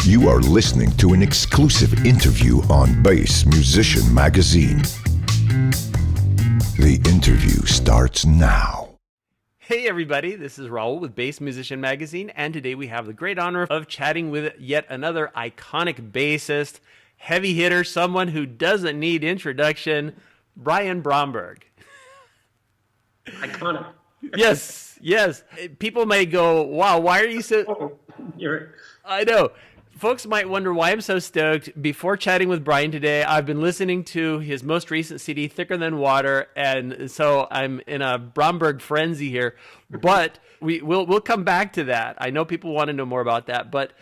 You are listening to an exclusive interview on Bass Musician Magazine. The interview starts now. Hey everybody, this is Raul with Bass Musician Magazine, and today we have the great honor of chatting with yet another iconic bassist, heavy hitter, someone who doesn't need introduction, Brian Bromberg. Iconic. Yes. People may go, wow, why are you so... I know. Folks might wonder why I'm so stoked. Before chatting with Brian today, I've been listening to his most recent CD, Thicker Than Water, and so I'm in a Bromberg frenzy here. But we'll come back to that. I know people want to know more about that, but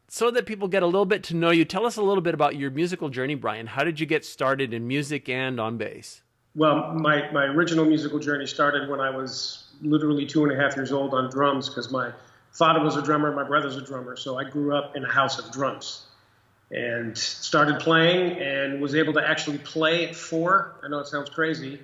so that people get a little bit to know you, tell us a little bit about your musical journey, Brian. How did you get started in music and on bass? Well, my original musical journey started when I was literally 2.5 years old on drums, because my father was a drummer, my brother's a drummer, so I grew up in a house of drums and started playing and was able to actually play at 4. I know it sounds crazy.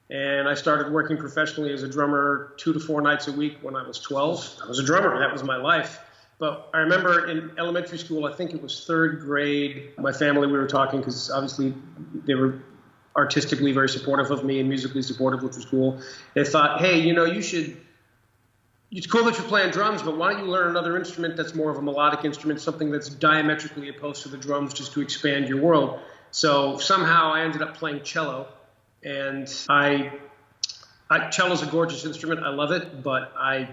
And I started working professionally as a drummer 2 to 4 nights a week when I was 12. I was a drummer. That was my life. But I remember in elementary school, I think it was 3rd grade, my family, we were talking, because obviously they were artistically very supportive of me and musically supportive, which was cool. They thought, hey, it's cool that you're playing drums, but why don't you learn another instrument that's more of a melodic instrument, something that's diametrically opposed to the drums, just to expand your world. So somehow I ended up playing cello, and cello's a gorgeous instrument. I love it, but I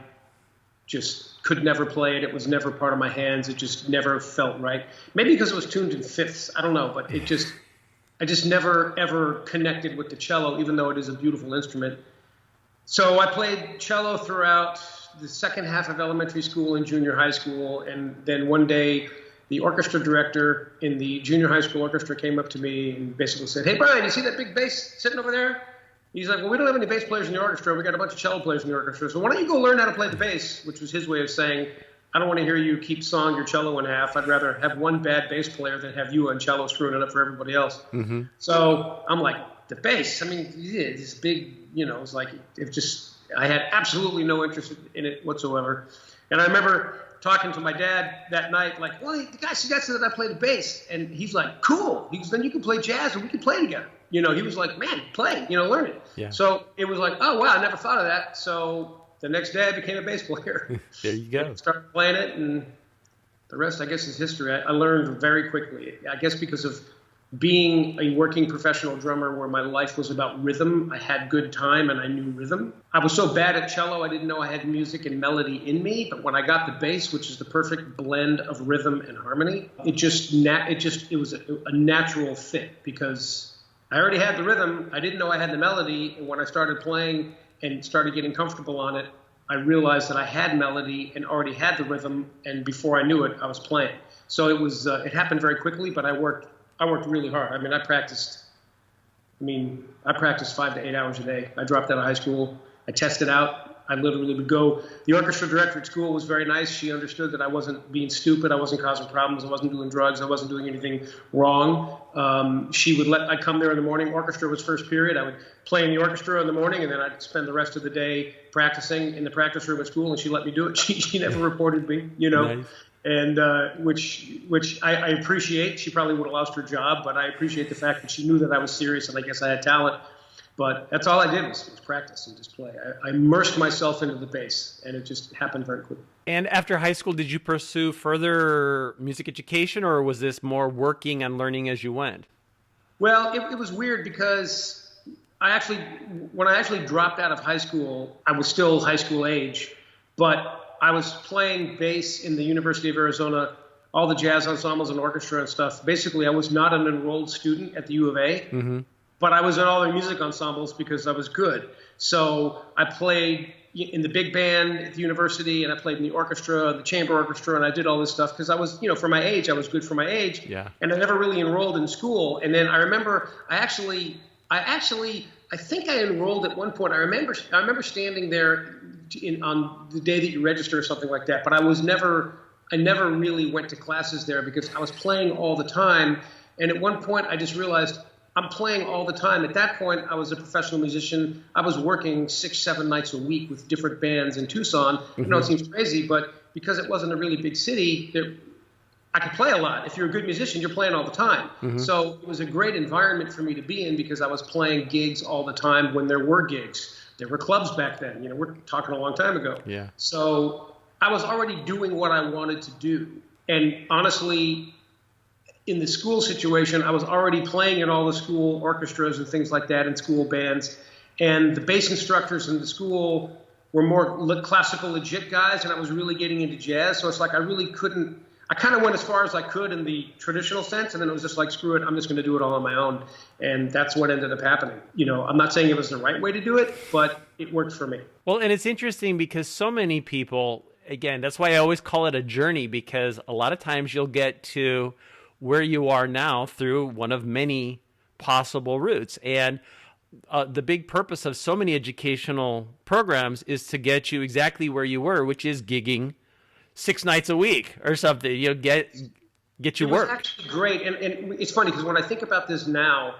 just could never play it. It was never part of my hands. It just never felt right. Maybe because it was tuned in fifths. I don't know, but I just never, ever connected with the cello, even though it is a beautiful instrument. So I played cello throughout the second half of elementary school and junior high school, and then one day the orchestra director in the junior high school orchestra came up to me and basically said, hey, Brian, you see that big bass sitting over there? He's like, well, we don't have any bass players in the orchestra. We got a bunch of cello players in the orchestra, so why don't you go learn how to play the bass, which was his way of saying, I don't want to hear you keep sawing your cello in half. I'd rather have one bad bass player than have you on cello screwing it up for everybody else. Mm-hmm. So I'm like, the bass, I mean, yeah, this big, it's like, I had absolutely no interest in it whatsoever. And I remember talking to my dad that night, like, well, the guy suggested that I play the bass. And he's like, cool. He goes, then you can play jazz and we can play together. He was like, man, play, learn it. Yeah. So it was like, oh, wow, I never thought of that. So the next day I became a bass player. There you go. Started playing it, and the rest, I guess, is history. I learned very quickly, I guess because of being a working professional drummer where my life was about rhythm. I had good time and I knew rhythm. I was so bad at cello, I didn't know I had music and melody in me. But when I got the bass, which is the perfect blend of rhythm and harmony, it was a natural fit, because I already had the rhythm. I didn't know I had the melody. And when I started playing and started getting comfortable on it, I realized that I had melody and already had the rhythm. And before I knew it, I was playing. So it happened very quickly, but I worked really hard. I mean, I practiced 5 to 8 hours a day. I dropped out of high school. I tested out. I literally would go. The orchestra director at school was very nice. She understood that I wasn't being stupid. I wasn't causing problems. I wasn't doing drugs. I wasn't doing anything wrong. I'd come there in the morning. Orchestra was first period. I would play in the orchestra in the morning, and then I'd spend the rest of the day practicing in the practice room at school, and she let me do it. She never reported me, Nice. And which I appreciate. She probably would have lost her job, but I appreciate the fact that she knew that I was serious, and I guess I had talent. But that's all I did was practice and just play. I immersed myself into the bass, and it just happened very quickly. And after high school, did you pursue further music education, or was this more working and learning as you went? Well, it was weird, because when I actually dropped out of high school, I was still high school age, but I was playing bass in the University of Arizona, all the jazz ensembles and orchestra and stuff. Basically, I was not an enrolled student at the U of A, mm-hmm. but I was in all their music ensembles because I was good. So I played in the big band at the university, and I played in the orchestra, the chamber orchestra, and I did all this stuff because I was, for my age, I was good for my age. Yeah. And I never really enrolled in school. And then I remember I think I enrolled at one point. I remember standing there on the day that you register or something like that, but I never really went to classes there because I was playing all the time. And at one point I just realized I'm playing all the time. At that point, I was a professional musician. I was working 6-7 nights a week with different bands in Tucson. Mm-hmm. It seems crazy, but because it wasn't a really big city, I could play a lot. If you're a good musician, you're playing all the time. So it was a great environment for me to be in because I was playing gigs all the time when there were gigs. There were clubs back then. You know, we're talking a long time ago. Yeah. So I was already doing what I wanted to do. And honestly, in the school situation, I was already playing in all the school orchestras and things like that and school bands. And the bass instructors in the school were more classical legit guys, and I was really getting into jazz. So it's like I kind of went as far as I could in the traditional sense, and then it was just like, screw it, I'm just going to do it all on my own. And that's what ended up happening. You know, I'm not saying it was the right way to do it, but it worked for me. Well, and it's interesting because so many people, again, that's why I always call it a journey, because a lot of times you'll get to where you are now through one of many possible routes. And the big purpose of so many educational programs is to get you exactly where you were, which is gigging 6 nights a week or something. You know, get you work. It was actually great. And it's funny because when I think about this now,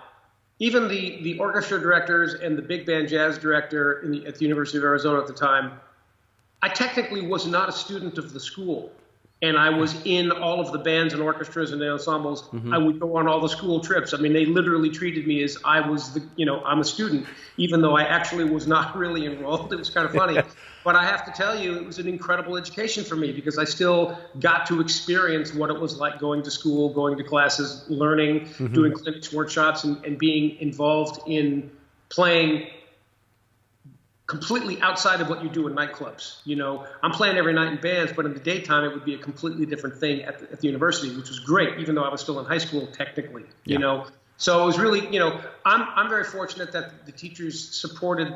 even the orchestra directors and the big band jazz director at the University of Arizona at the time, I technically was not a student of the school. And I was in all of the bands and orchestras and the ensembles. I would go on all the school trips. I mean, they literally treated me as I was I'm a student, even though I actually was not really enrolled. It was kind of funny. But I have to tell you, it was an incredible education for me because I still got to experience what it was like going to school, going to classes, learning, doing clinics, workshops, and being involved in playing completely outside of what you do in nightclubs. You know, I'm playing every night in bands, but in the daytime, it would be a completely different thing at the university, which was great, even though I was still in high school technically, you know. So it was really, you know, I'm very fortunate that the teachers supported,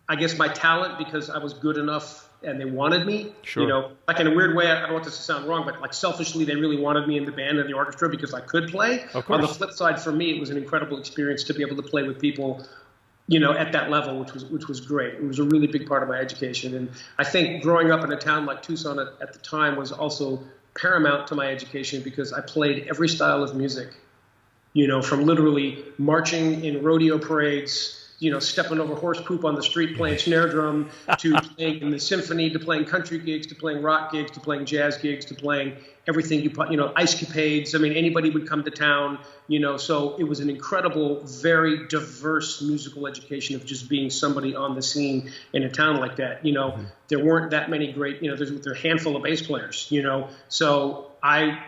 I guess, my talent because I was good enough and they wanted me. Sure. You know, like in a weird way, I don't want this to sound wrong, but like selfishly, they really wanted me in the band and the orchestra because I could play. Of course. On the flip side, for me, it was an incredible experience to be able to play with people, you know, at that level, which was great. It was a really big part of my education. And I think growing up in a town like Tucson at the time was also paramount to my education because I played every style of music, you know, from literally marching in rodeo parades, you know, stepping over horse poop on the street, playing snare drum, to playing in the symphony, to playing country gigs, to playing rock gigs, to playing jazz gigs, to playing everything you know, ice-capades. I mean, anybody would come to town, you know, so it was an incredible, very diverse musical education of just being somebody on the scene in a town like that. You know, there weren't that many great, you know, there are a handful of bass players, you know, so I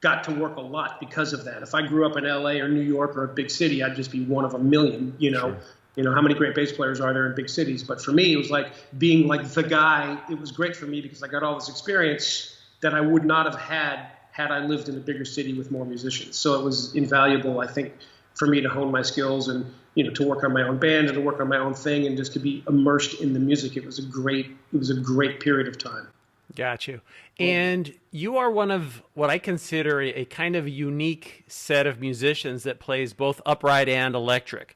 got to work a lot because of that. If I grew up in LA or New York or a big city, I'd just be one of a million, you know. Sure. You know, how many great bass players are there in big cities? But for me, it was like being like the guy. It was great for me because I got all this experience that I would not have had I lived in a bigger city with more musicians. So it was invaluable, I think, for me to hone my skills and, you know, to work on my own band and to work on my own thing and just to be immersed in the music. It was a great period of time. Got you. And you are one of what I consider a kind of unique set of musicians that plays both upright and electric.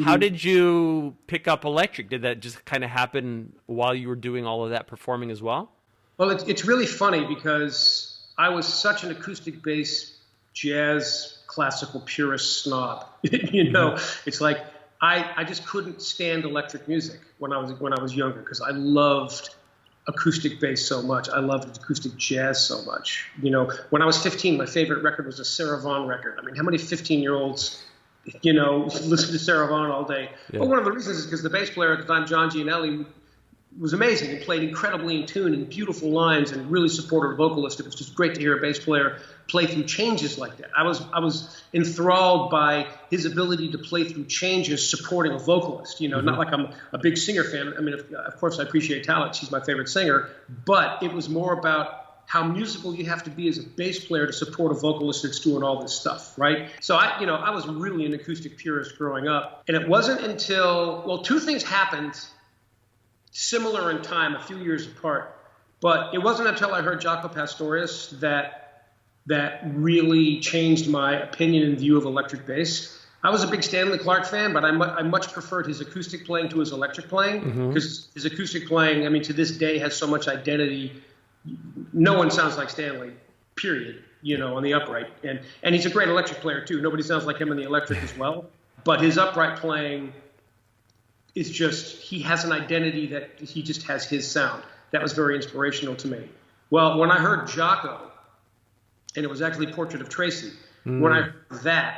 How did you pick up electric? Did that just kind of happen while you were doing all of that performing as well? Well, it's really funny because I was such an acoustic bass, jazz, classical purist snob. You know, it's like I just couldn't stand electric music when I was younger because I loved acoustic bass so much. I loved acoustic jazz so much. You know, when I was 15, my favorite record was a Sarah Vaughan record. I mean, how many 15-year-olds, you know, listen to Sarah Vaughan all day? Yeah. But one of the reasons is because the bass player at the time, John Gianelli, was amazing and played incredibly in tune and beautiful lines and really supportive vocalist. It was just great to hear a bass player play through changes like that. I was enthralled by his ability to play through changes supporting a vocalist. You know, not like I'm a big singer fan. I mean, of course I appreciate talent. She's my favorite singer. But it was more about how musical you have to be as a bass player to support a vocalist that's doing all this stuff, right? So I was really an acoustic purist growing up. And it wasn't until, well, two things happened similar in time, a few years apart. But it wasn't until I heard Jaco Pastorius that really changed my opinion and view of electric bass. I was a big Stanley Clarke fan, but I much preferred his acoustic playing to his electric playing because his acoustic playing, I mean, to this day has so much identity. No one sounds like Stanley, period, you know, on the upright. And he's a great electric player, too. Nobody sounds like him on the electric as well. But his upright playing is just, he has an identity that he just has his sound. That was very inspirational to me. Well, when I heard Jaco and it was actually Portrait of Tracy. When I heard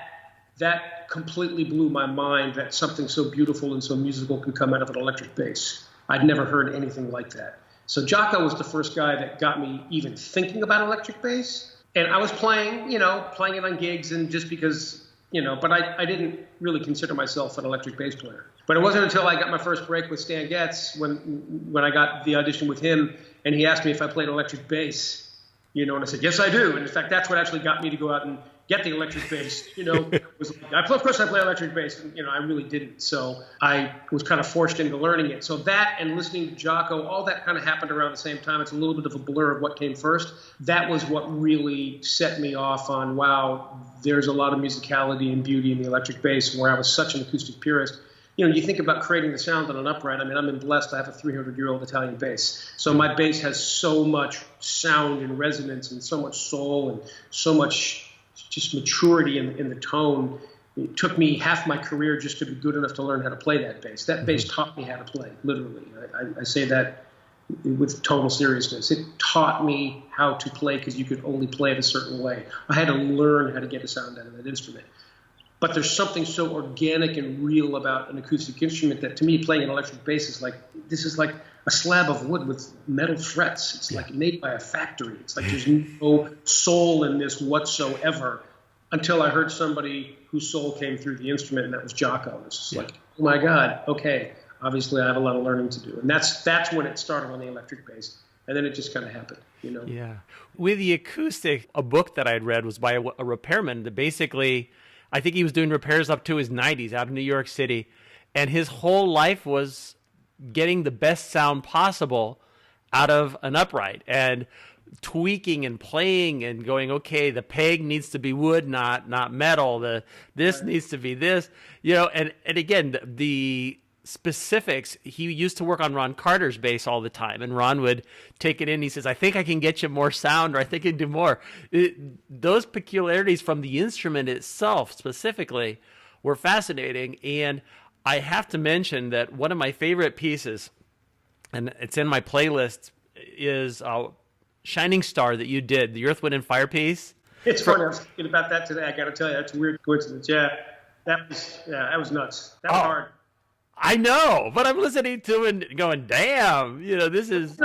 that completely blew my mind that something so beautiful and so musical can come out of an electric bass. I'd never heard anything like that. So Jocko was the first guy that got me even thinking about electric bass. And I was playing it on gigs, and just because, but I didn't really consider myself an electric bass player. But it wasn't until I got my first break with Stan Getz when I got the audition with him, and he asked me if I played electric bass, and I said, yes, I do. And in fact, that's what actually got me to go out and get the electric bass. Of course I play electric bass, and I really didn't. So I was kind of forced into learning it. So that and listening to Jocko, all that kind of happened around the same time. It's a little bit of a blur of what came first. That was what really set me off on, wow, there's a lot of musicality and beauty in the electric bass, where I was such an acoustic purist. You think about creating the sound on an upright. I mean, I'm blessed. I have a 300-year-old Italian bass. So my bass has so much sound and resonance and so much soul and so much just maturity in the tone. It took me half my career just to be good enough to learn how to play that bass. That bass taught me how to play, literally. I say that with total seriousness. It taught me how to play because you could only play it a certain way. I had to learn how to get a sound out of that instrument. But there's something so organic and real about an acoustic instrument that, to me, playing an electric bass is like a slab of wood with metal frets. It's like made by a factory. It's like there's no soul in this whatsoever, until I heard somebody whose soul came through the instrument, and that was Jocko. It's just like, oh my God, okay, obviously I have a lot of learning to do. And that's when it started on the electric bass. And then it just kind of happened, Yeah. With the acoustic, a book that I had read was by a repairman that basically, I think he was doing repairs up to his 90s out of New York City. And his whole life was getting the best sound possible out of an upright and tweaking and playing and going, okay, the peg needs to be wood, not metal. This needs to be this, and again, the specifics. He used to work on Ron Carter's bass all the time, and Ron would take it in. He says, I think I can get you more sound, or I think I can do more. Those peculiarities from the instrument itself specifically were fascinating. And I have to mention that one of my favorite pieces, and it's in my playlist, is Shining Star that you did, the Earth, Wind, and Fire piece. It's funny. I was thinking about that today. I got to tell you, that's a weird coincidence. Yeah, that was nuts. That was hard. I know, but I'm listening to it and going, damn, this is...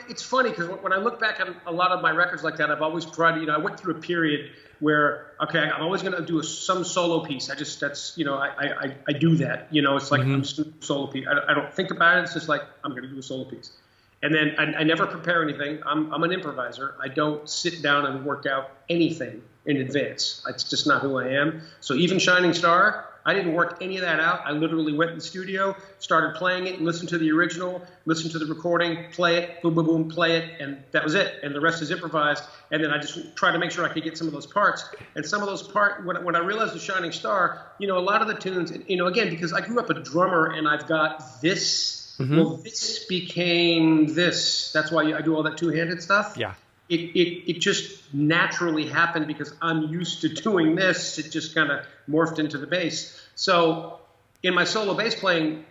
It's funny because when I look back on a lot of my records like that, I've always tried to, I went through a period where, okay, I'm always going to do some solo piece. I do that. It's like I'm just doing a solo piece. I don't think about it. It's just like, I'm going to do a solo piece. And then I never prepare anything. I'm an improviser. I don't sit down and work out anything in advance. It's just not who I am. So even Shining Star, I didn't work any of that out. I literally went in the studio, started playing it, listened to the original, listened to the recording, play it, boom, boom, boom, play it, and that was it. And the rest is improvised. And then I just tried to make sure I could get some of those parts. And some of those parts, when I realized the Shining Star, a lot of the tunes, again, because I grew up a drummer and I've got this. Mm-hmm. Well, this became this. That's why I do all that two-handed stuff. Yeah. It just naturally happened because I'm used to doing this. It just kind of morphed into the bass. So in my solo bass playing,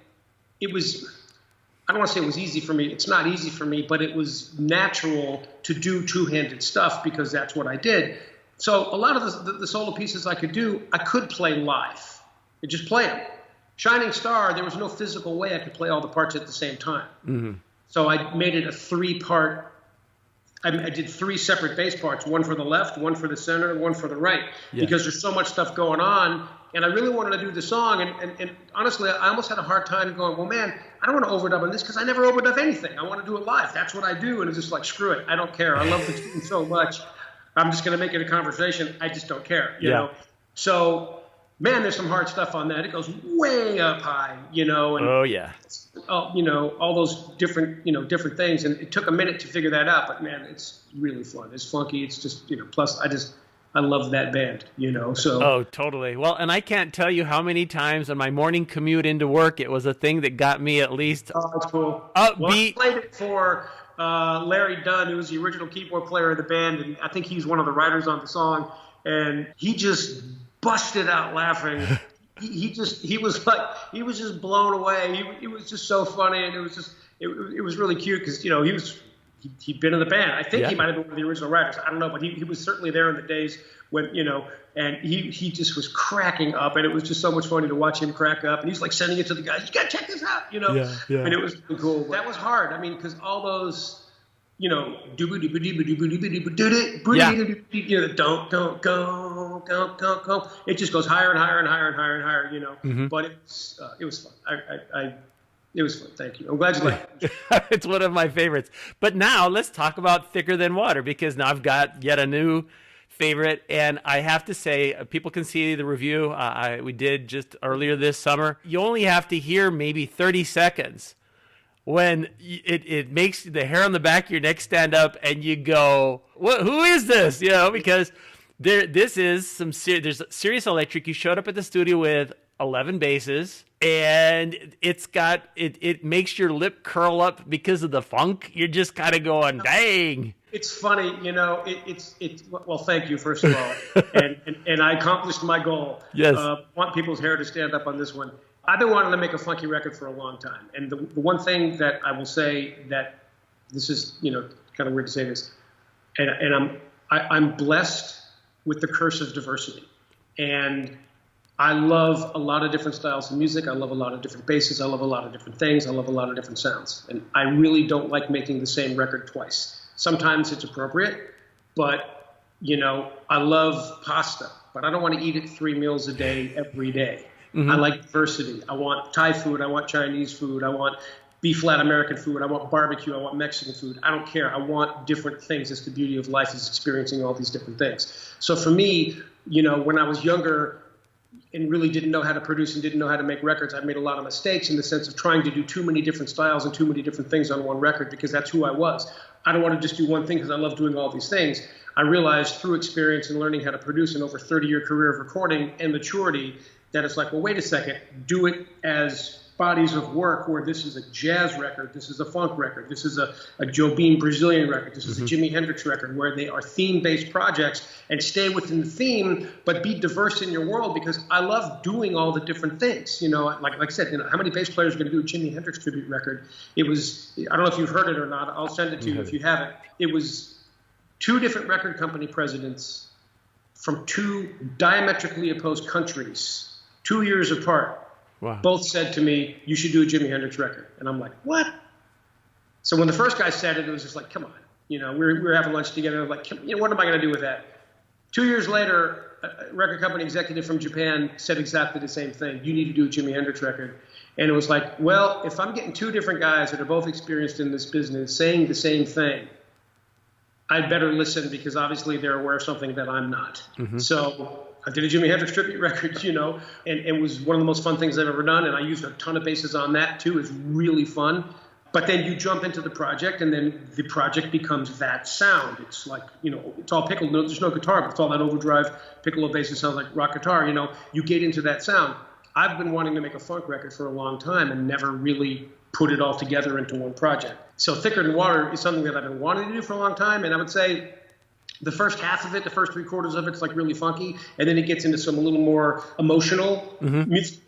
I don't want to say it was easy for me. It's not easy for me, but it was natural to do two-handed stuff because that's what I did. So a lot of the solo pieces I could do, I could play live and just play them. Shining Star, there was no physical way I could play all the parts at the same time. Mm-hmm. So I made it a three-part. I did three separate bass parts, one for the left, one for the center, and one for the right, because there's so much stuff going on. And I really wanted to do the song. And honestly, I almost had a hard time going, well, man, I don't want to overdub on this because I never overdub anything. I want to do it live. That's what I do. And it's just like, screw it. I don't care. I love the tune so much. I'm just going to make it a conversation. I just don't care, you know? So, man, there's some hard stuff on that. It goes way up high, And, all those different things. And it took a minute to figure that out. But, man, it's really fun. It's funky. It's just, plus I love that band, so. Oh, totally. Well, and I can't tell you how many times on my morning commute into work, it was a thing that got me at least that's cool. Upbeat. Well, I played it for Larry Dunn, who was the original keyboard player of the band. And I think he's one of the writers on the song. And he just busted out laughing. He was just blown away. He was just so funny, and it was really cute because he was he'd been in the band. I think Yeah. he might have been one of the original writers. I don't know, but he was certainly there in the days when, and he just was cracking up, and it was just so much funny to watch him crack up. And he's like sending it to the guys, you got to check this out, Yeah. And it was really cool. That was hard. I mean, because all those, don't go, it just goes higher and higher and higher and higher and higher, Mm-hmm. But it was fun. It was fun. Thank you. I'm glad you liked it. It's one of my favorites. But now let's talk about Thicker Than Water, because now I've got yet a new favorite. And I have to say, people can see the review we did just earlier this summer. You only have to hear maybe 30 seconds when it makes the hair on the back of your neck stand up and you go, "What? Who is this?" Because this is there's Sirius Electric. You showed up at the studio with 11 basses, and it makes your lip curl up because of the funk. You're just kind of going, dang. It's funny, well, thank you, first of all. and I accomplished my goal. Yes. Want people's hair to stand up on this one. I've been wanting to make a funky record for a long time. And the one thing that I will say, that this is, kind of weird to say this, and I'm blessed with the curse of diversity. And I love a lot of different styles of music. I love a lot of different basses. I love a lot of different things. I love a lot of different sounds. And I really don't like making the same record twice. Sometimes it's appropriate, but, I love pasta, but I don't want to eat it 3 meals a day every day. Mm-hmm. I like diversity. I want Thai food. I want Chinese food. I want B-flat American food. I want barbecue. I want Mexican food. I don't care. I want different things. It's the beauty of life, is experiencing all these different things. So for me, when I was younger and really didn't know how to produce and didn't know how to make records, I made a lot of mistakes in the sense of trying to do too many different styles and too many different things on one record, because that's who I was. I don't want to just do one thing because I love doing all these things. I realized through experience and learning how to produce an over 30-year career of recording and maturity that it's like, well, wait a second, do it as bodies of work, where this is a jazz record, this is a funk record, this is a Joe Beam Brazilian record, this is a Jimi Hendrix record, where they are theme-based projects, and stay within the theme, but be diverse in your world, because I love doing all the different things. Like I said, how many bass players are going to do a Jimi Hendrix tribute record? It was, I don't know if you've heard it or not, I'll send it to you if you haven't. It was 2 different record company presidents from 2 diametrically opposed countries, 2 years apart. Wow. Both said to me, you should do a Jimi Hendrix record. And I'm like, what? So when the first guy said it, it was just like, come on. We were having lunch together. I'm like, what am I going to do with that? 2 years later, a record company executive from Japan said exactly the same thing. You need to do a Jimi Hendrix record. And it was like, well, if I'm getting 2 different guys that are both experienced in this business saying the same thing, I'd better listen, because obviously they're aware of something that I'm not. Mm-hmm. So I did a Jimi Hendrix tribute record, and it was one of the most fun things I've ever done. And I used a ton of basses on that too. It's really fun. But then you jump into the project, and then the project becomes that sound. It's like, it's all piccolo. No, there's no guitar, but it's all that overdrive piccolo bass that sounds like rock guitar. You get into that sound. I've been wanting to make a funk record for a long time and never really put it all together into one project. So Thicker Than Water is something that I've been wanting to do for a long time. And I would say the first half of it, the first 3/4 of it's like really funky. And then it gets into some a little more emotional music.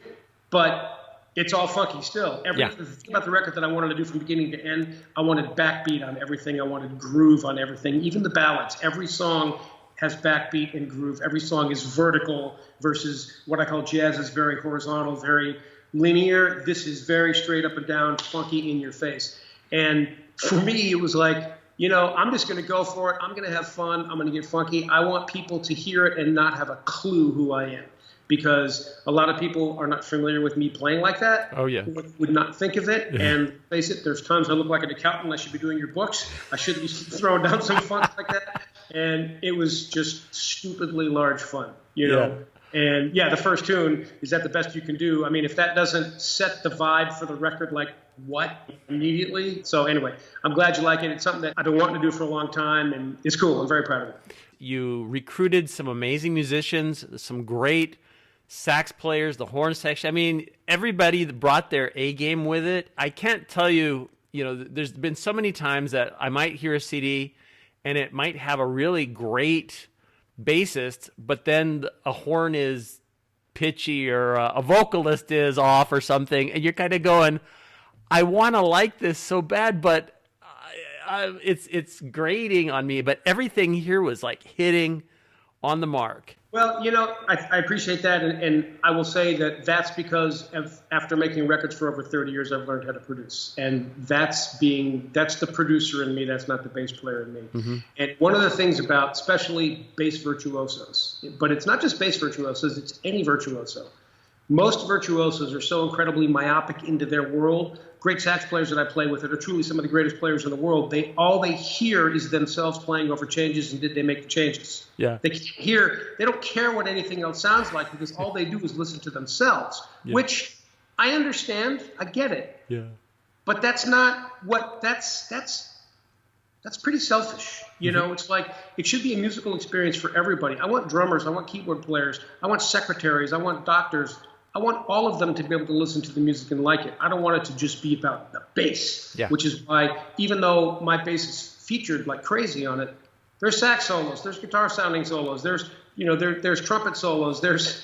But it's all funky still. The thing about the record that I wanted to do from beginning to end, I wanted backbeat on everything. I wanted groove on everything, even the ballads. Every song has backbeat and groove. Every song is vertical versus what I call jazz is very horizontal, very linear. This is very straight up and down, funky in your face. And for me, it was like, I'm just going to go for it. I'm going to have fun. I'm going to get funky. I want people to hear it and not have a clue who I am, because a lot of people are not familiar with me playing like that. Oh, yeah. Would not think of it. And face it, there's times I look like an accountant. I should be doing your books. I shouldn't be throwing down some funk like that. And it was just stupidly large fun, And the first tune, is that the best you can do? I mean, if that doesn't set the vibe for the record, like what, immediately? So anyway, I'm glad you like it. It's something that I've been wanting to do for a long time, and it's cool. I'm very proud of it. You recruited some amazing musicians, some great sax players, the horn section. I mean, everybody brought their A game with it. I can't tell you, there's been so many times that I might hear a CD and it might have a really great bassist, but then a horn is pitchy or a vocalist is off or something, and you're kind of going, I want to like this so bad, but it's grating on me, but everything here was like hitting on the mark. Well, I appreciate that, and I will say that that's because after making records for over 30 years, I've learned how to produce, and that's the producer in me. That's not the bass player in me. Mm-hmm. And one of the things about, especially bass virtuosos, but it's not just bass virtuosos; it's any virtuoso. Most virtuosos are so incredibly myopic into their world. Great sax players that I play with that are truly some of the greatest players in the world, all they hear is themselves playing over changes, and did they make the changes? Yeah. They don't care what anything else sounds like, because all they do is listen to themselves, which I understand. I get it. Yeah. But that's pretty selfish. It's like, it should be a musical experience for everybody. I want drummers, I want keyboard players, I want secretaries, I want doctors. I want all of them to be able to listen to the music and like it. I don't want it to just be about the bass, which is why, even though my bass is featured like crazy on it, there's sax solos, there's guitar sounding solos, there's trumpet solos, there's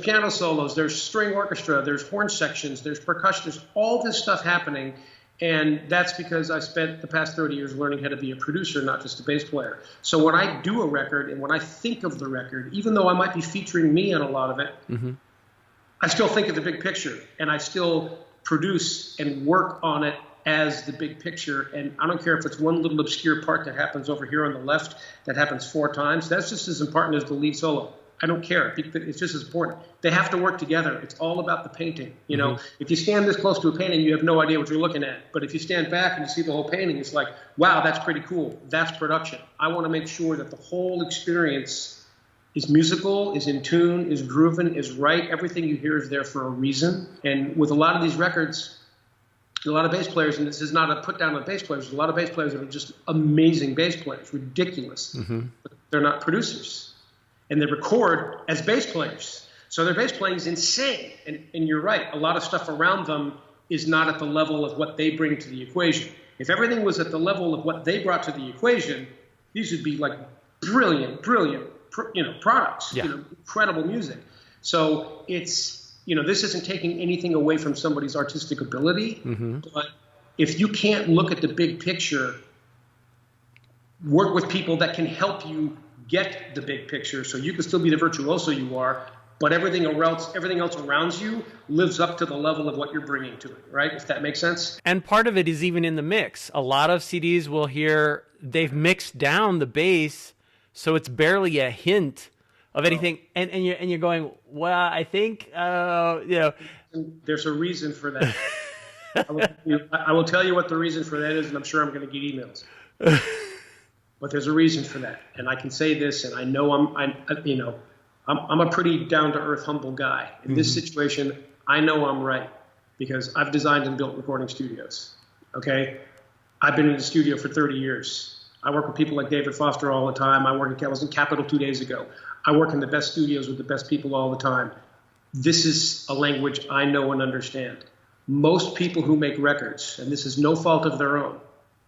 piano solos, there's string orchestra, there's horn sections, there's percussion, there's all this stuff happening. And that's because I spent the past 30 years learning how to be a producer, not just a bass player. So when I do a record and when I think of the record, even though I might be featuring me on a lot of it, mm-hmm. I still think of the big picture, and I still produce and work on it as the big picture. And I don't care if it's one little obscure part that happens over here on the left that happens 4 times. That's just as important as the lead solo. I don't care. It's just as important. They have to work together. It's all about the painting. Mm-hmm. If you stand this close to a painting, you have no idea what you're looking at. But if you stand back and you see the whole painting, it's like, wow, that's pretty cool. That's production. I want to make sure that the whole experience is musical, is in tune, is grooving, is right. Everything you hear is there for a reason. And with a lot of these records, a lot of bass players, and this is not a put down on bass players, a lot of bass players that are just amazing bass players, ridiculous. Mm-hmm. But they're not producers. And they record as bass players. So their bass playing is insane. And you're right, a lot of stuff around them is not at the level of what they bring to the equation. If everything was at the level of what they brought to the equation, these would be like brilliant products, incredible music. So it's, this isn't taking anything away from somebody's artistic ability, mm-hmm. but if you can't look at the big picture, work with people that can help you get the big picture so you can still be the virtuoso you are, but everything else around you lives up to the level of what you're bringing to it, right? If that makes sense. And part of it is even in the mix. A lot of CDs will hear they've mixed down the bass so it's barely a hint of anything, and you're going, well, I think, There's a reason for that. I will tell you what the reason for that is, and I'm sure I'm going to get emails. But there's a reason for that, and I can say this, and I know I'm a pretty down-to-earth, humble guy. In this situation, I know I'm right because I've designed and built recording studios. Okay, I've been in the studio for 30 years. I work with people like David Foster all the time. I was in Capitol 2 days ago. I work in the best studios with the best people all the time. This is a language I know and understand. Most people who make records, and this is no fault of their own,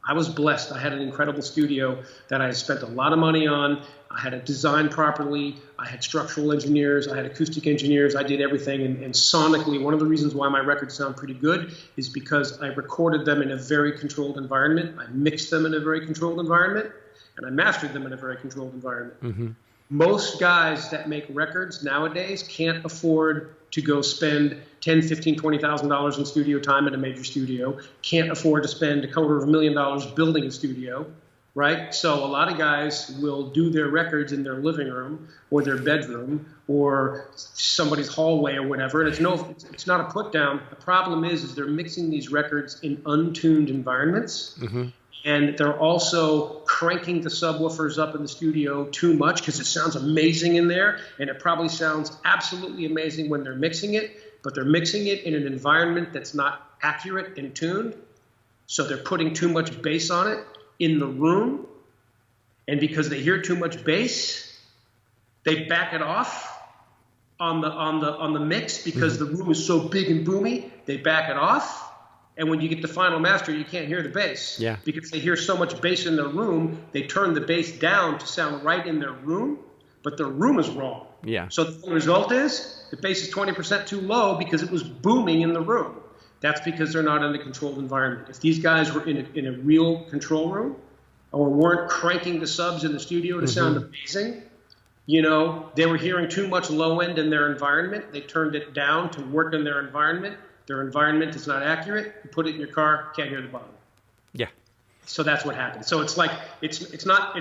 I was blessed. I had an incredible studio that I spent a lot of money on. I had it designed properly. I had structural engineers. I had acoustic engineers. I did everything. And sonically, one of the reasons why my records sound pretty good is because I recorded them in a very controlled environment. I mixed them in a very controlled environment. And I mastered them in a very controlled environment. Mm-hmm. Most guys that make records nowadays can't afford to go spend $10,000, $15,000, $20,000 in studio time in a major studio, can't afford to spend $250,000 building a studio, right? So a lot of guys will do their records in their living room or their bedroom or somebody's hallway or whatever. And it's not a put down. The problem is they're mixing these records in untuned environments. Mm-hmm. And they're also cranking the subwoofers up in the studio too much because it sounds amazing in there. And it probably sounds absolutely amazing when they're mixing it, but they're mixing it in an environment that's not accurate and tuned. So they're putting too much bass on it in the room. And because they hear too much bass, they back it off on the mix because the room is so big and boomy. They back it off. And when you get the final master, you can't hear the bass. Yeah. Because they hear so much bass in their room, they turn the bass down to sound right in their room, but their room is wrong. Yeah. So the result is the bass is 20% too low because it was booming in the room. That's because they're not in a controlled environment. If these guys were in a real control room or weren't cranking the subs in the studio to sound amazing, you know, they were hearing too much low end in their environment. They turned it down to work in their environment. Their environment is not accurate. You put it in your car, can't hear the bottom. Yeah. So that's what happened. So it's like, it's not,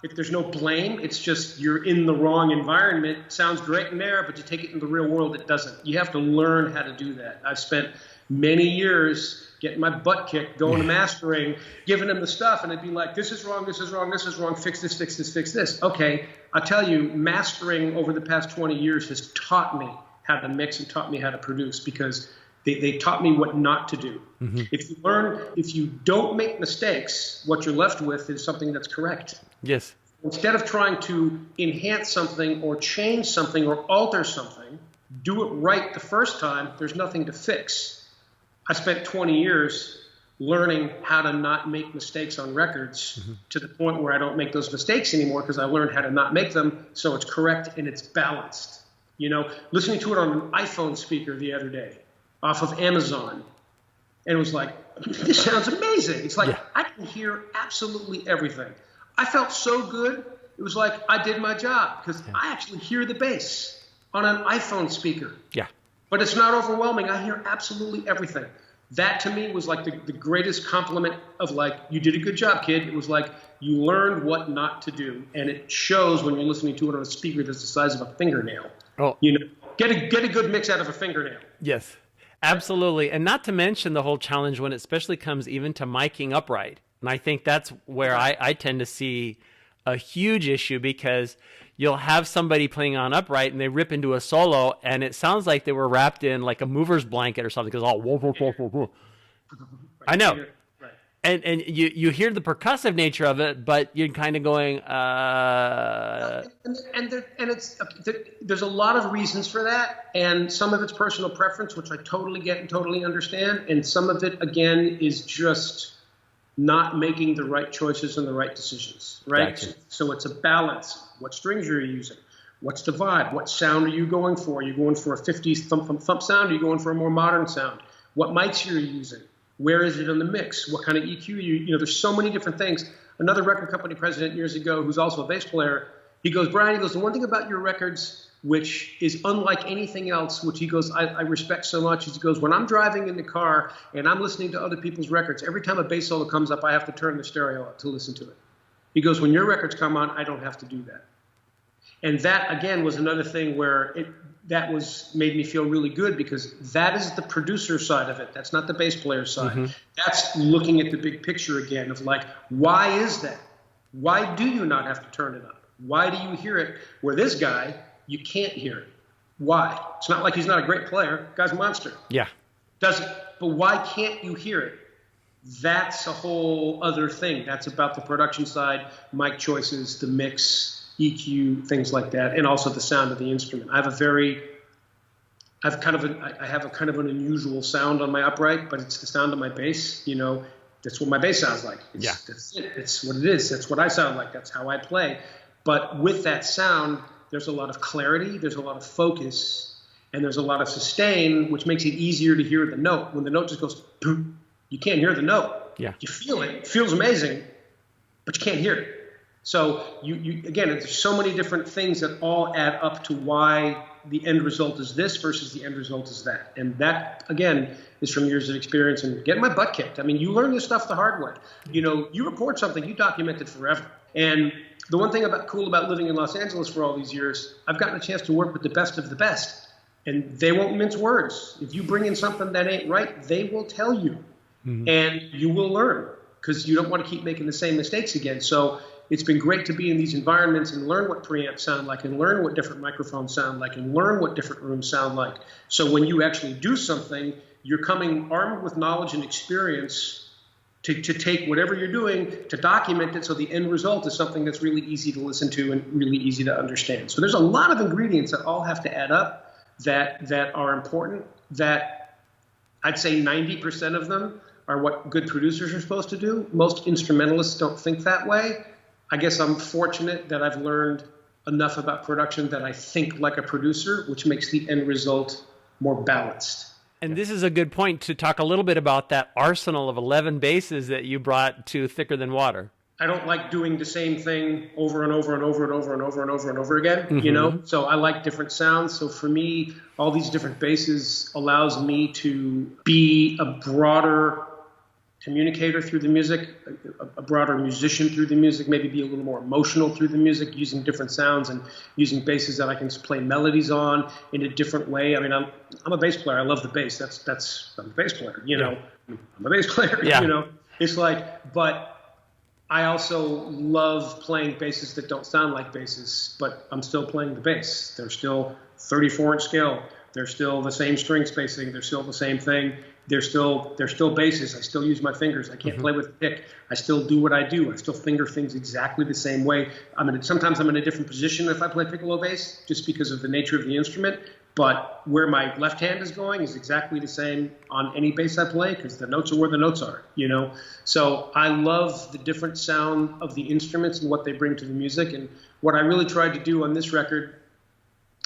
if there's no blame, it's just you're in the wrong environment. It sounds great in there, but you take it in the real world, it doesn't. You have to learn how to do that. I've spent many years getting my butt kicked, going to mastering, giving them the stuff, and it'd be like, this is wrong, this is wrong, this is wrong, fix this, fix this, fix this. Okay, I'll tell you, mastering over the past 20 years has taught me how to mix and taught me how to produce, because they taught me what not to do. If you don't make mistakes, what you're left with is something that's correct. Yes. Instead of trying to enhance something or change something or alter something, do it right the first time, there's nothing to fix. I spent 20 years learning how to not make mistakes on records to the point where I don't make those mistakes anymore, because I learned how to not make them so it's correct and it's balanced. You know, listening to it on an iPhone speaker the other day off of Amazon, and it was like, this sounds amazing. It's like, I can hear absolutely everything. I felt so good. It was like I did my job, because I actually hear the bass on an iPhone speaker. Yeah. But it's not overwhelming. I hear absolutely everything. That to me was like the greatest compliment of like, you did a good job, kid. It was like you learned what not to do. And it shows when you're listening to it on a speaker that's the size of a fingernail. Oh. You know, get a good mix out of a fingernail. Yes, absolutely. And not to mention the whole challenge when it especially comes even to miking upright. And I think that's where I tend to see a huge issue, because you'll have somebody playing on upright and they rip into a solo and it sounds like they were wrapped in like a mover's blanket or something, because all whoa, whoa, whoa, whoa, whoa. I know. Right. And you hear the percussive nature of it, but you're kind of going, there's a lot of reasons for that, and some of it's personal preference, which I totally get and totally understand, and some of it again is just not making the right choices and the right decisions, right? Gotcha. So it's a balance. What strings are you using? What's the vibe? What sound are you going for? Are you going for a 50s thump, thump, thump sound? Are you going for a more modern sound? What mics are you using? Where is it in the mix? What kind of EQ you know, there's so many different things. Another record company president years ago, who's also a bass player, he goes, Brian, he goes, the one thing about your records which is unlike anything else, which he goes, I respect so much, is he goes, when I'm driving in the car and I'm listening to other people's records, every time a bass solo comes up, I have to turn the stereo up to listen to it. He goes, when your records come on, I don't have to do that. And that, again, was another thing where made me feel really good, because that is the producer side of it. That's not the bass player side. That's looking at the big picture again of like, why is that? Why do you not have to turn it up? Why do you hear it where this guy, you can't hear it? Why? It's not like he's not a great player. Guy's a monster. Yeah. Doesn't. But why can't you hear it? That's a whole other thing. That's about the production side, mic choices, the mix, EQ, things like that, and also the sound of the instrument. I have a kind of an unusual sound on my upright, but it's the sound of my bass. You know, that's what my bass sounds like. That's it. It's what it is. That's what I sound like. That's how I play. But with that sound, there's a lot of clarity, there's a lot of focus, and there's a lot of sustain, which makes it easier to hear the note. When the note just goes, boom, you can't hear the note. Yeah. You feel it feels amazing, but you can't hear it. So you again, there's so many different things that all add up to why the end result is this versus the end result is that. And that, again, is from years of experience and getting my butt kicked. I mean, you learn this stuff the hard way. You know, you record something, you document it forever. And the one thing cool about living in Los Angeles for all these years, I've gotten a chance to work with the best of the best. And they won't mince words. If you bring in something that ain't right, they will tell you. And you will learn, because you don't want to keep making the same mistakes again. So it's been great to be in these environments and learn what preamps sound like, and learn what different microphones sound like, and learn what different rooms sound like. So when you actually do something, you're coming armed with knowledge and experience to take whatever you're doing, to document it, so the end result is something that's really easy to listen to and really easy to understand. So there's a lot of ingredients that all have to add up that are important, that I'd say 90% of them are what good producers are supposed to do. Most instrumentalists don't think that way. I guess I'm fortunate that I've learned enough about production that I think like a producer, which makes the end result more balanced. And this is a good point to talk a little bit about that arsenal of 11 basses that you brought to Thicker Than Water. I don't like doing the same thing over and over and over and over and over and over and over again, you know? So I like different sounds. So for me, all these different basses allows me to be a broader communicator through the music, a broader musician through the music, maybe be a little more emotional through the music, using different sounds and using basses that I can play melodies on in a different way. I mean, I'm a bass player. I love the bass. I'm a bass player, you know? I'm a bass player, you know? It's like, but I also love playing basses that don't sound like basses, but I'm still playing the bass. They're still 34-inch scale. They're still the same string spacing. They're still the same thing. They're still basses. I still use my fingers. I can't play with a pick. I still do what I do. I still finger things exactly the same way. Sometimes I'm in a different position if I play piccolo bass, just because of the nature of the instrument. But where my left hand is going is exactly the same on any bass I play, because the notes are where the notes are, you know? So I love the different sound of the instruments and what they bring to the music. And what I really tried to do on this record,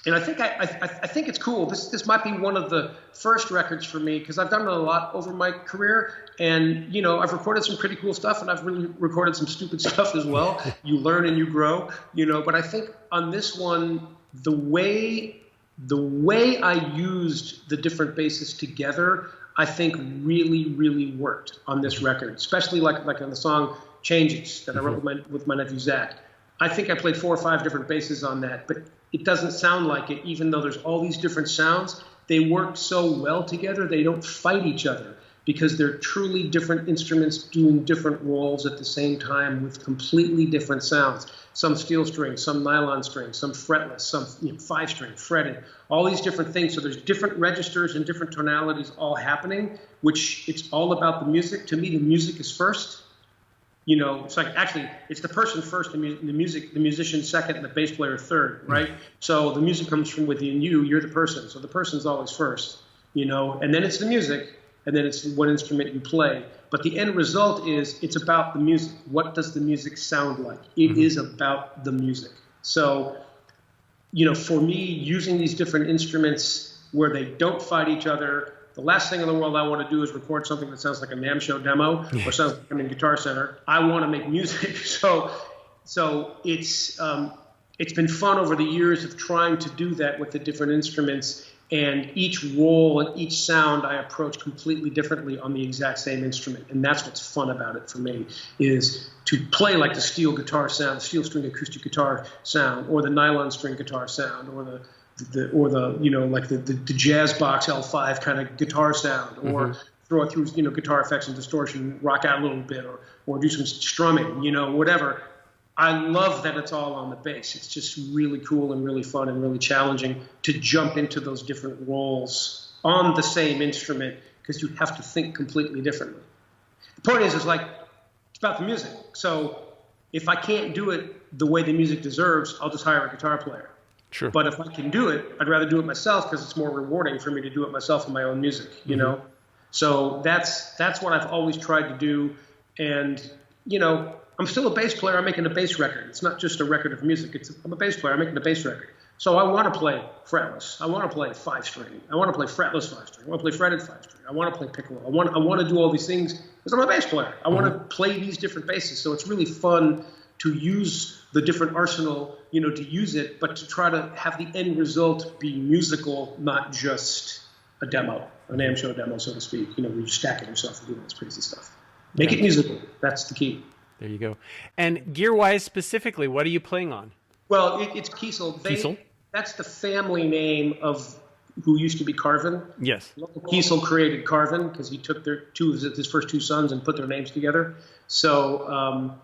and I think it's cool. This might be one of the first records for me, because I've done it a lot over my career, and you know, I've recorded some pretty cool stuff, and I've really recorded some stupid stuff as well. You learn and you grow, you know. But I think on this one, the way I used the different basses together, I think really worked on this record, especially like on the song "Changes" that I wrote with my nephew Zach. I think I played 4 or 5 different basses on that, but it doesn't sound like it, even though there's all these different sounds. They work so well together, they don't fight each other, because they're truly different instruments doing different roles at the same time with completely different sounds. Some steel string, some nylon string, some fretless, some 5-string, fretted, all these different things. So there's different registers and different tonalities all happening, which it's all about the music. To me, the music is first. You know, it's like, actually, it's the person first, the musician second, and the bass player third, right? So the music comes from within you, you're the person. So the person's always first, you know, and then it's the music, and then it's what instrument you play. But the end result is, it's about the music. What does the music sound like? It is about the music. So, you know, for me, using these different instruments where they don't fight each other, the last thing in the world I want to do is record something that sounds like a NAMM show demo or sounds like I'm in Guitar Center. I want to make music. So it's been fun over the years of trying to do that with the different instruments, and each role and each sound I approach completely differently on the exact same instrument. And that's what's fun about it for me, is to play like the steel guitar sound, the steel string acoustic guitar sound, or the nylon string guitar sound, or the you know, like the jazz box L5 kind of guitar sound, or throw it through, you know, guitar effects and distortion, rock out a little bit, or do some strumming, you know, whatever. I love that it's all on the bass. It's just really cool and really fun and really challenging to jump into those different roles on the same instrument, because you have to think completely differently. The point is like, it's about the music. So if I can't do it the way the music deserves, I'll just hire a guitar player. Sure. But if I can do it, I'd rather do it myself, because it's more rewarding for me to do it myself in my own music, you know? So that's what I've always tried to do. And, you know, I'm still a bass player. I'm making a bass record. It's not just a record of music. I'm a bass player. I'm making a bass record. So I want to play fretless. I want to play 5-string. I want to play fretless 5-string. I want to play fretted 5-string. I want to play piccolo. I want to do all these things because I'm a bass player. I want to play these different basses. So it's really fun to use the different arsenal, you know, to use it, but to try to have the end result be musical, not just a demo, an NAMM show demo, so to speak, you know, where you're stacking yourself and doing this crazy stuff. Make it musical. That's the key. There you go. And gear-wise specifically, what are you playing on? It's Kiesel. Kiesel? That's the family name of who used to be Carvin. Yes. Kiesel created Carvin because he took his first 2 sons and put their names together. So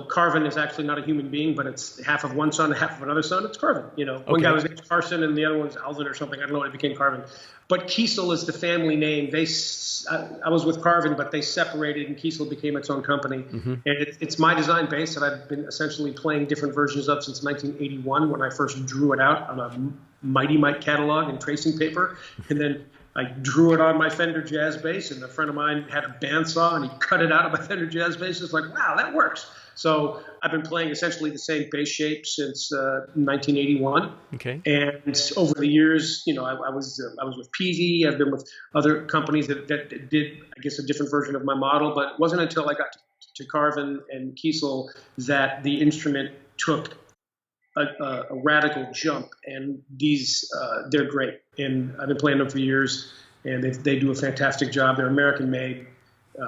Carvin is actually not a human being, but it's half of one son and half of another son. It's Carvin, you know. One guy was named Carson and the other one was Alvin or something. I don't know when it became Carvin. But Kiesel is the family name. I was with Carvin, but they separated and Kiesel became its own company. And it's my design bass that I've been essentially playing different versions of since 1981 when I first drew it out on a Mighty Mike catalog and tracing paper. And then I drew it on my Fender Jazz bass, and a friend of mine had a bandsaw, and he cut it out of my Fender Jazz bass. It's like, wow, that works. So I've been playing essentially the same bass shape since 1981. Okay. And over the years, I was with Peavey. I've been with other companies that did, I guess, a different version of my model. But it wasn't until I got to Carvin and Kiesel that the instrument took a radical jump, and these they're great, and I've been playing them for years, and they do a fantastic job. They're American made.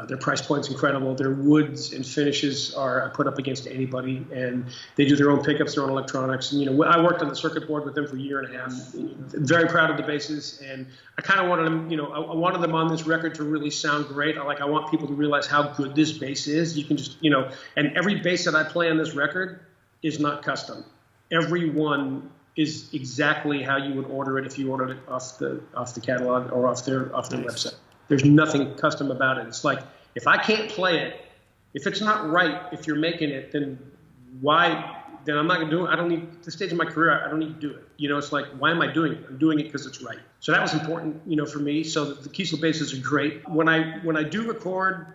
Their price point's incredible. Their woods and finishes are put up against anybody, and they do their own pickups, their own electronics. And I worked on the circuit board with them for a year and a half. Very proud of the basses, and I kind of wanted them. I wanted them on this record to really sound great. I want people to realize how good this bass is. You can just and every bass that I play on this record is not custom. Every one is exactly how you would order it if you ordered it off the catalog or off their website. There's nothing custom about it. It's like, if I can't play it, if it's not right, if you're making it, then why? Then I'm not gonna do it. I don't need, at this stage of my career, I don't need to do it. It's like, why am I doing it? I'm doing it because it's right. So that was important, for me. So the Kiesel basses are great. When I do record,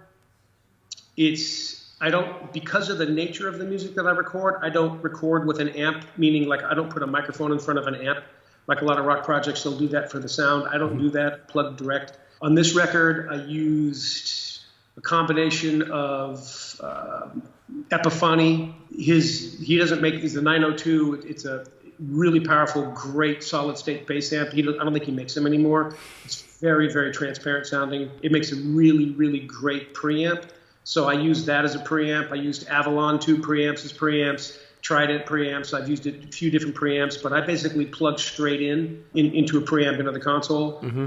because of the nature of the music that I record, I don't record with an amp, meaning like I don't put a microphone in front of an amp. Like a lot of rock projects, they'll do that for the sound. I don't do that, plug direct. On this record, I used a combination of Epiphany. He doesn't make, he's a 902. It's a really powerful, great solid state bass amp. I don't think he makes them anymore. It's very, very transparent sounding. It makes a really, really great preamp. So I used that as a preamp. I used Avalon 2 preamps as preamps, Trident preamps. I've used a few different preamps, but I basically plug straight into a preamp into the console. Mm-hmm.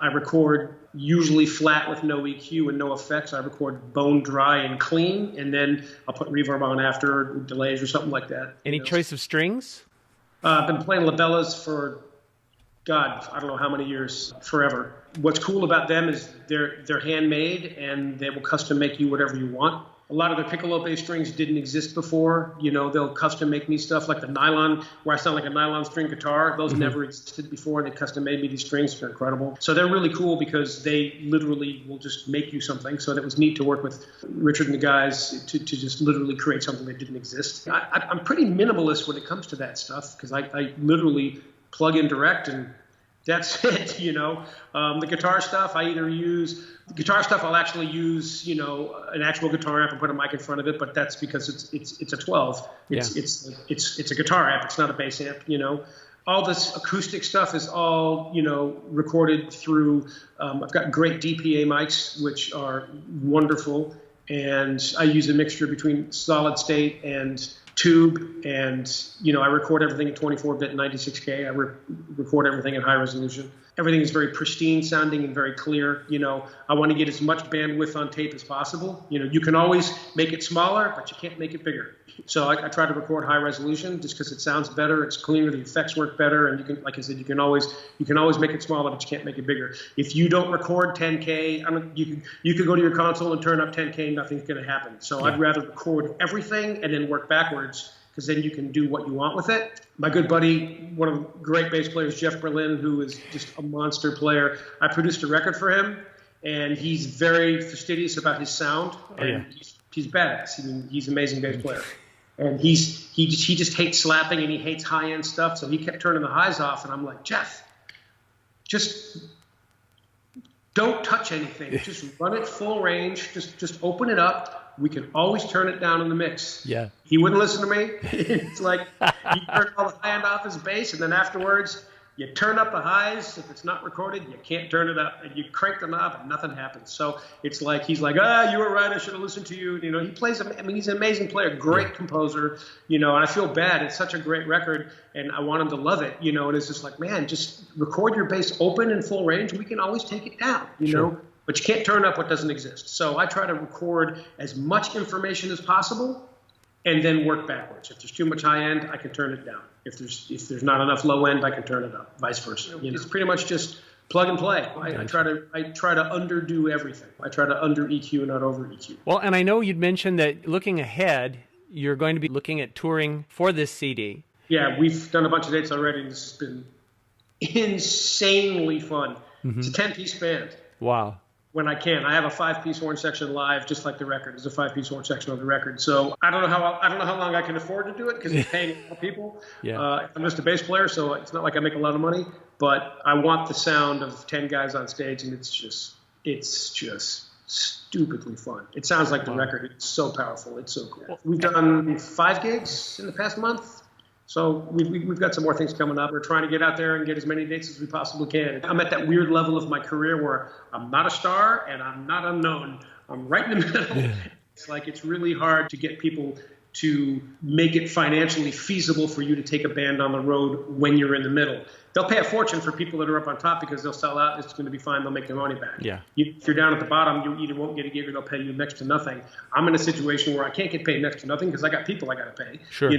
I record usually flat with no EQ and no effects. I record bone dry and clean, and then I'll put reverb on after, delays or something like that. Any choice of strings? I've been playing labellas for, God, I don't know how many years, forever. What's cool about them is they're handmade, and they will custom make you whatever you want. A lot of the piccolo bass strings didn't exist before. They'll custom make me stuff like the nylon, where I sound like a nylon string guitar. Those never existed before. They custom made me these strings. They're incredible. So they're really cool because they literally will just make you something. So that was neat to work with Richard and the guys to just literally create something that didn't exist. I'm pretty minimalist when it comes to that stuff because I literally plug in direct and that's it, The guitar stuff, I'll actually use, an actual guitar amp and put a mic in front of it, but that's because it's a 12. It's a guitar amp. It's not a bass amp, All this acoustic stuff is all, recorded through, I've got great DPA mics, which are wonderful. And I use a mixture between solid state and tube, and I record everything at 24-bit 96K. I record everything at high resolution. Everything is very pristine sounding and very clear. I want to get as much bandwidth on tape as possible. You can always make it smaller, but you can't make it bigger. So I try to record high resolution just because it sounds better, it's cleaner, the effects work better, and you can, like I said, you can always make it smaller, but you can't make it bigger. If you don't record 10K, you could go to your console and turn up 10K, nothing's going to happen. So I'd rather record everything and then work backwards, because then you can do what you want with it. My good buddy, one of the great bass players, Jeff Berlin, who is just a monster player, I produced a record for him, and he's very fastidious about his sound, and he's badass. He's an amazing bass player. And he just hates slapping, and he hates high-end stuff, so he kept turning the highs off, and I'm like, Jeff, just don't touch anything. Just run it full range. Just open it up. We can always turn it down in the mix. Yeah. He wouldn't listen to me. It's like you turn all the high end off his bass, and then afterwards you turn up the highs. If it's not recorded, you can't turn it up. And you crank the knob, and nothing happens. So it's like he's like, you were right. I should have listened to you. He plays. He's an amazing player, great composer. And I feel bad. It's such a great record, and I want him to love it. And it's just like, man, just record your bass open and full range. We can always take it down. You know. But you can't turn up what doesn't exist. So I try to record as much information as possible and then work backwards. If there's too much high end, I can turn it down. If there's not enough low end, I can turn it up, vice versa. It's pretty much just plug and play. I try to underdo everything. I try to under EQ, not over EQ. Well, and I know you'd mentioned that looking ahead, you're going to be looking at touring for this CD. Yeah, we've done a bunch of dates already, and this has been insanely fun. It's a 10-piece band. Wow. When I can, I have a 5-piece horn section live, just like the record. There's a 5-piece horn section on the record. So I don't know how long I can afford to do it because it's paying a lot of people. Yeah. I'm just a bass player, so it's not like I make a lot of money. But I want the sound of 10 guys on stage, and it's just stupidly fun. It sounds like the record. It's so powerful. It's so cool. We've done 5 gigs in the past month. So we've got some more things coming up. We're trying to get out there and get as many dates as we possibly can. I'm at that weird level of my career where I'm not a star and I'm not unknown. I'm right in the middle. Yeah. It's like it's really hard to get people to make it financially feasible for you to take a band on the road when you're in the middle. They'll pay a fortune for people that are up on top because they'll sell out. It's going to be fine. They'll make their money back. Yeah. If you're down at the bottom, you either won't get a gig or they'll pay you next to nothing. I'm in a situation where I can't get paid next to nothing because I got people I got to pay. Sure.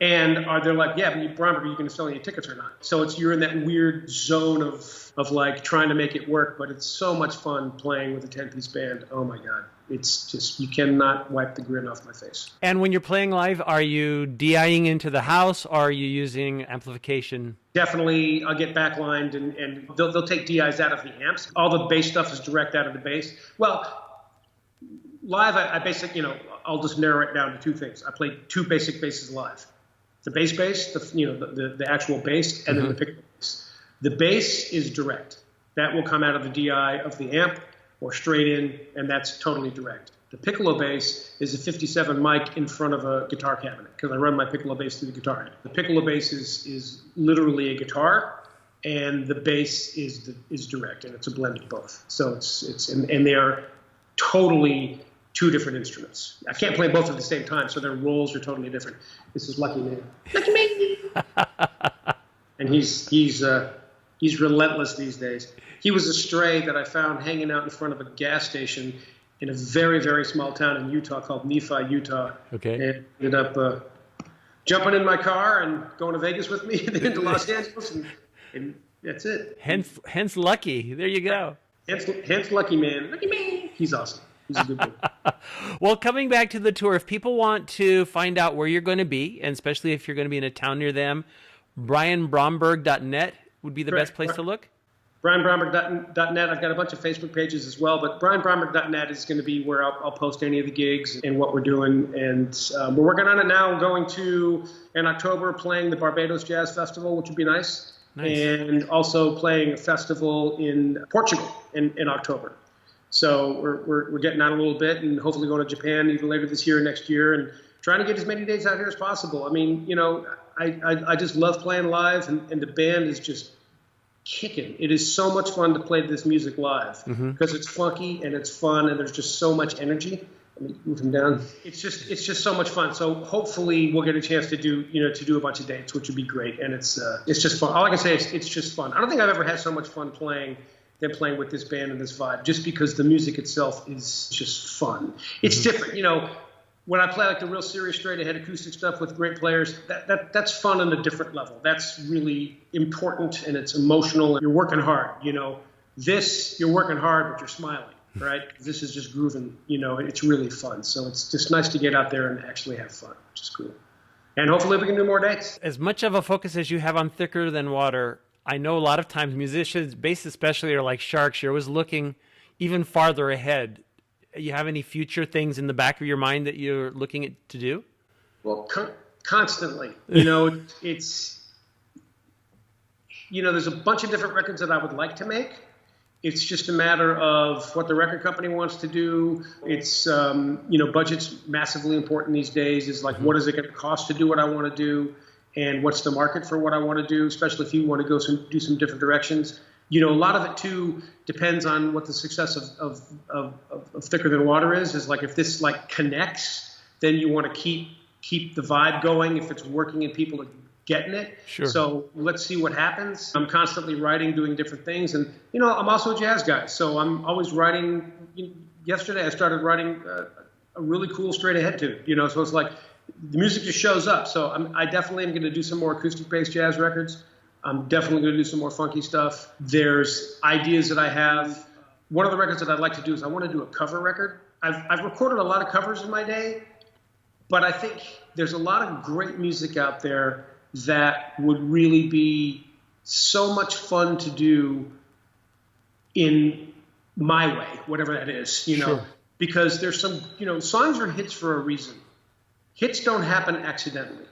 And they're like, yeah, but Bromberg, are you going to sell any tickets or not? So you're in that weird zone of like trying to make it work, but it's so much fun playing with a 10-piece band. Oh my God. It's just, you cannot wipe the grin off my face. And when you're playing live, are you DIing into the house or are you using amplification? Definitely, I'll get backlined and they'll take DIs out of the amps. All the bass stuff is direct out of the bass. Well, live, I basically, I'll just narrow it down to 2 things. I play 2 basic basses live. The bass, the actual bass, and then the pick bass. The bass is direct. That will come out of the DI of the amp or straight in, and that's totally direct. The piccolo bass is a 57 mic in front of a guitar cabinet because I run my piccolo bass through the guitar. The piccolo bass is literally a guitar, and the bass is direct, and it's a blend of both. So and they are totally 2 different instruments. I can't play both at the same time, so their roles are totally different. This is Lucky Man. Lucky Man! And he's relentless these days. He was a stray that I found hanging out in front of a gas station in a very, very small town in Utah called Nephi, Utah. Okay. And ended up jumping in my car and going to Vegas with me and then to Los Angeles, and that's it. Hence Lucky. There you go. Hence Lucky Man. Lucky Man. He's awesome. He's a good one. Well, coming back to the tour, if people want to find out where you're going to be, and especially if you're going to be in a town near them, brianbromberg.net would be the best place to look? brianbromberg.net. I've got a bunch of Facebook pages as well, but brianbromberg.net is going to be where I'll post any of the gigs and what we're doing. And we're working on it now. We're going to, in October, playing the Barbados Jazz Festival, which would be nice. And also playing a festival in Portugal in October. So we're getting out a little bit and hopefully going to Japan either later this year or next year and trying to get as many days out here as possible. I mean, I just love playing live and the band is just kicking. It is so much fun to play this music live because it's funky and it's fun and there's just so much energy. Let me move him down. It's just so much fun. So hopefully we'll get a chance to do a bunch of dates, which would be great. And it's just fun. All I can say is it's just fun. I don't think I've ever had so much fun playing with this band and this vibe, just because the music itself is just fun. It's different. When I play like the real serious straight ahead acoustic stuff with great players, that's fun on a different level. That's really important and it's emotional. You're working hard, This, you're working hard, but you're smiling, right? This is just grooving, it's really fun. So it's just nice to get out there and actually have fun, which is cool. And hopefully we can do more dates. As much of a focus as you have on Thicker Than Water, I know a lot of times musicians, bass especially, are like sharks. You're always looking even farther ahead. You have any future things in the back of your mind that you're looking at to do? Well, constantly. There's a bunch of different records that I would like to make. It's just a matter of what the record company wants to do. It's, budget's massively important these days. It's like, what is it going to cost to do what I want to do? And what's the market for what I want to do, especially if you want to go do some different directions. A lot of it, too, depends on what the success of Thicker Than Water is like if this, connects, then you want to keep the vibe going if it's working and people are getting it. Sure. So let's see what happens. I'm constantly writing, doing different things. And, I'm also a jazz guy, so I'm always writing. Yesterday I started writing a really cool straight ahead tune, so it's like the music just shows up. So I definitely am going to do some more acoustic-based jazz records. I'm definitely going to do some more funky stuff. There's ideas that I have. One of the records that I'd like to do is I want to do a cover record. I've recorded a lot of covers in my day, but I think there's a lot of great music out there that would really be so much fun to do in my way, whatever that is, Sure. because there's some, songs are hits for a reason. Hits don't happen accidentally.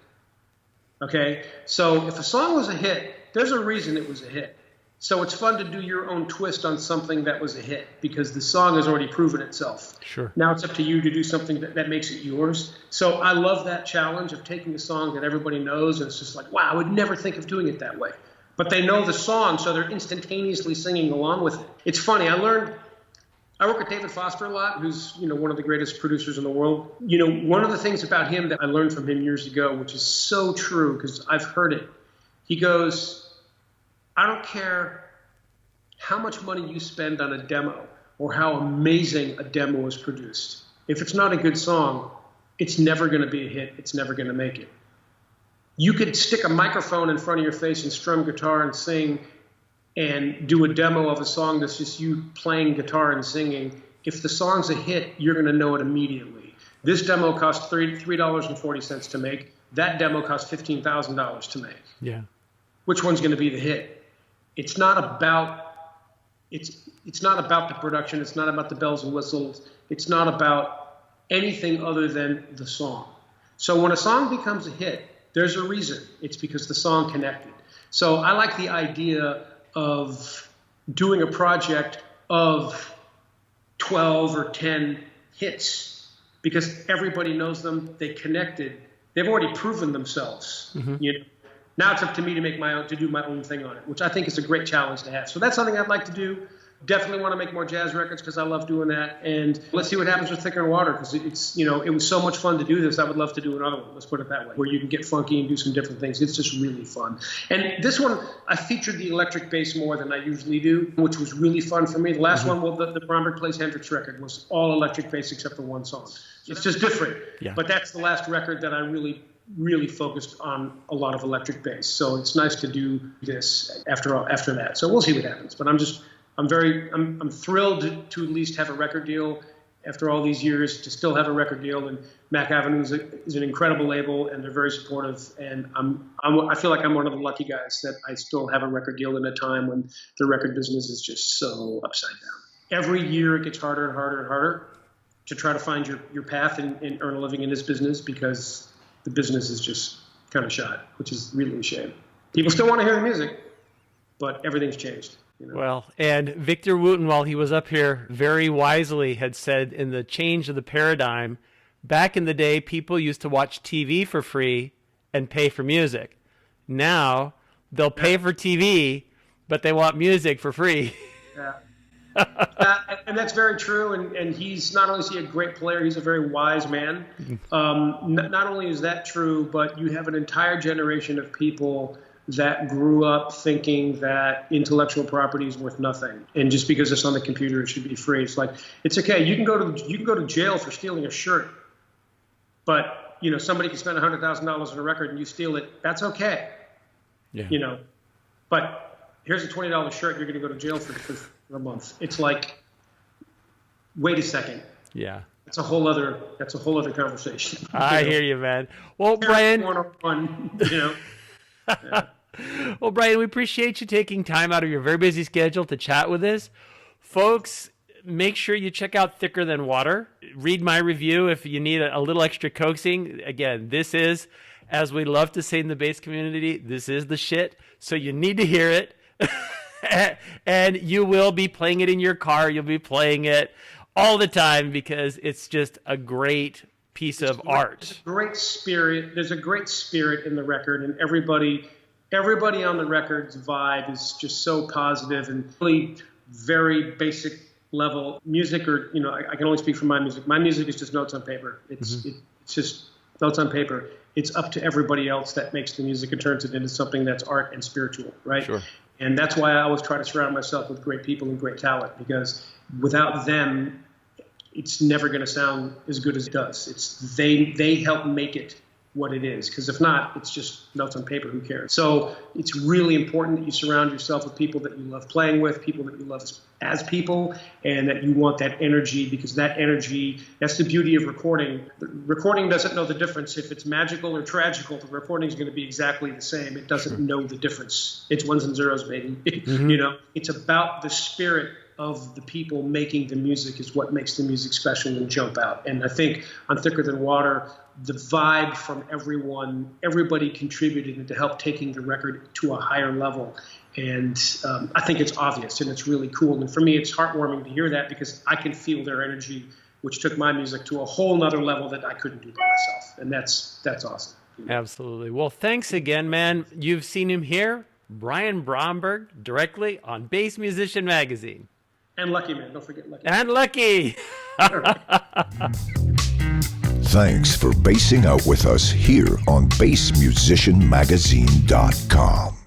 Okay. So if a song was a hit, there's a reason it was a hit. So it's fun to do your own twist on something that was a hit because the song has already proven itself. Sure. Now it's up to you to do something that makes it yours. So I love that challenge of taking a song that everybody knows and it's just like, wow, I would never think of doing it that way. But they know the song, so they're instantaneously singing along with it. It's funny. I work with David Foster a lot, who's, one of the greatest producers in the world. One of the things about him that I learned from him years ago, which is so true because I've heard it. He goes, I don't care how much money you spend on a demo or how amazing a demo is produced. If it's not a good song, it's never going to be a hit. It's never going to make it. You could stick a microphone in front of your face and strum guitar and sing and do a demo of a song that's just you playing guitar and singing. If the song's a hit, you're going to know it immediately. This demo cost $3.40 to make. That demo cost $15,000 to make. Yeah. Which one's going to be the hit? It's not about the production. It's not about the bells and whistles. It's not about anything other than the song. So when a song becomes a hit, there's a reason. It's because the song connected. So I like the idea of doing a project of 12 or 10 hits because everybody knows them. They connected. They've already proven themselves. Mm-hmm. Now it's up to me to do my own thing on it, which I think is a great challenge to have. So that's something I'd like to do. Definitely want to make more jazz records because I love doing that. And let's see what happens with Thicker Than Water because it's, it was so much fun to do this. I would love to do another one. Let's put it that way, where you can get funky and do some different things. It's just really fun. And this one, I featured the electric bass more than I usually do, which was really fun for me. The last one, the Bromberg Plays Hendrix record, was all electric bass except for one song. It's just different. Yeah. But that's the last record that I really focused on a lot of electric bass. So it's nice to do this after that. So we'll see what happens. But I'm thrilled to at least have a record deal after all these years, to still have a record deal. And Mac Avenue is an incredible label, and they're very supportive. And I feel like I'm one of the lucky guys that I still have a record deal in a time when the record business is just so upside down. Every year it gets harder and harder and harder to try to find your path and earn a living in this business because the business is just kind of shot, which is really a shame. People still want to hear the music, but everything's changed. Well, and Victor Wooten, while he was up here, very wisely had said in the change of the paradigm, back in the day, people used to watch TV for free and pay for music. Now, they'll pay for TV, but they want music for free. Yeah. And that's very true. And he's not only is he a great player, he's a very wise man. Not only is that true, but you have an entire generation of people that grew up thinking that intellectual property is worth nothing, and just because it's on the computer, it should be free. It's like, it's okay. You can go to jail for stealing a shirt, but somebody can spend $100,000 on a record and you steal it. That's okay. Yeah. But here's a $20 shirt. You're going to go to jail for a month. It's like, wait a second. Yeah. That's a whole other conversation. I hear you, man. Well, Brian. Yeah. Well, Brian, we appreciate you taking time out of your very busy schedule to chat with us. Folks, make sure you check out Thicker Than Water. Read my review if you need a little extra coaxing. Again, this is, as we love to say in the bass community, this is the shit. So you need to hear it. And you will be playing it in your car. You'll be playing it all the time because it's just a great piece of art. There's a great spirit. There's a great spirit in the record, and everybody on the record's vibe is just so positive and really very basic level music. Or I can only speak for my music. My music is just notes on paper. It's just notes on paper. It's up to everybody else that makes the music and turns it into something that's art and spiritual, right? Sure. And that's why I always try to surround myself with great people and great talent, because without them, it's never going to sound as good as it does. It's they help make it what it is, because if not, it's just notes on paper. Who cares? So it's really important that you surround yourself with people that you love playing with, people that you love as people, and that you want that energy, because that energy, that's the beauty of recording. The recording doesn't know the difference if it's magical or tragical. The recording is going to be exactly the same. It doesn't know the difference. It's ones and zeros, baby. It's about the spirit of the people making the music is what makes the music special and jump out. And I think on Thicker Than Water, the vibe from everybody contributed to help taking the record to a higher level. And I think it's obvious and it's really cool. And for me, it's heartwarming to hear that because I can feel their energy, which took my music to a whole nother level that I couldn't do by myself. And that's awesome. Absolutely. Well, thanks again, man. You've seen him here, Brian Bromberg, directly on Bass Musician Magazine. And Lucky, man. Don't forget Lucky. And Lucky. Thanks for bassing out with us here on BassMusicianMagazine.com.